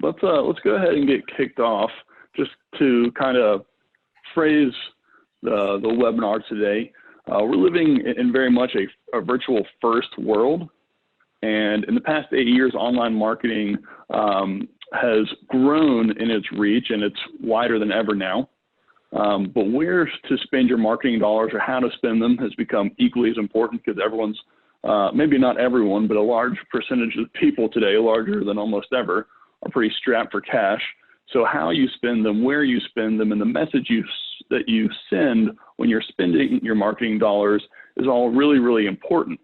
let's go ahead and get kicked off. Just to kind of phrase the webinar today, we're living in very much a virtual first world, and in the past 8 years, online marketing has grown in its reach, and it's wider than ever now. But where to spend your marketing dollars or how to spend them has become equally as important, because everyone's, maybe not everyone, but a large percentage of people today, larger than almost ever, are pretty strapped for cash. So how you spend them, where you spend them, and the message that you send when you're spending your marketing dollars is all really, really important.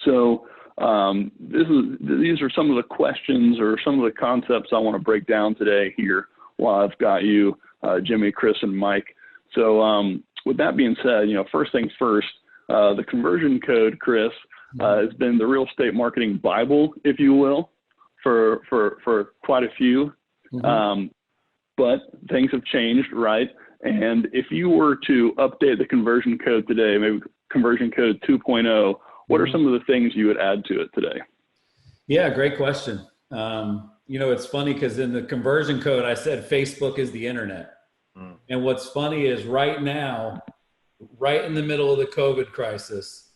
So these are some of the questions or some of the concepts I want to break down today here while I've got you, Jimmy, Chris, and Mike. So with that being said, first things first, the conversion code, Chris, has been the real estate marketing Bible, if you will, for quite a few. But things have changed, right? And if you were to update the conversion code today, maybe conversion code 2.0, what are some of the things you would add to it today? Yeah, great question. It's funny because in the conversion code, I said Facebook is the internet. And what's funny is right now, right in the middle of the COVID crisis,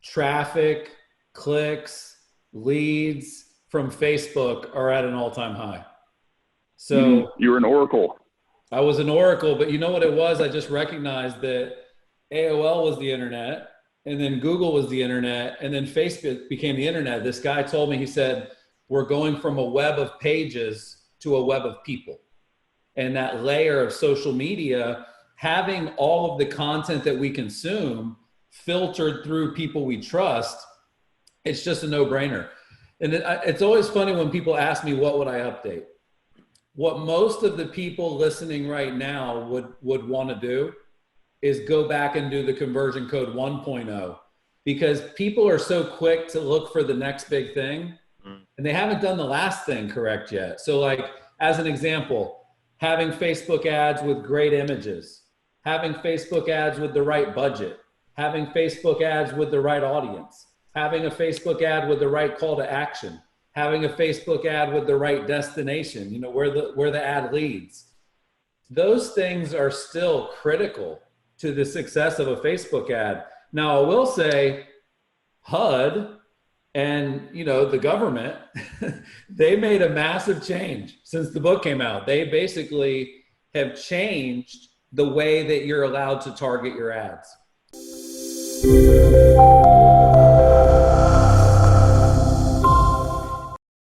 traffic, clicks, leads from Facebook are at an all-time high. So you're an oracle. I was an oracle, but you know what it was? I just recognized that AOL was the internet, and then Google was the internet, and then Facebook became the internet. This guy told me, he said, we're going from a web of pages to a web of people. And that layer of social media, having all of the content that we consume filtered through people we trust, it's just a no-brainer. And it's always funny when people ask me, what would I update? What most of the people listening right now would want to do is go back and do the conversion code 1.0, because people are so quick to look for the next big thing and they haven't done the last thing correct yet. So like, as an example, having Facebook ads with great images, having Facebook ads with the right budget, having Facebook ads with the right audience, having a Facebook ad with the right call to action, having a Facebook ad with the right destination, where the ad leads. Those things are still critical to the success of a Facebook ad. Now, I will say HUD and, the government, they made a massive change since the book came out. They basically have changed the way that you're allowed to target your ads.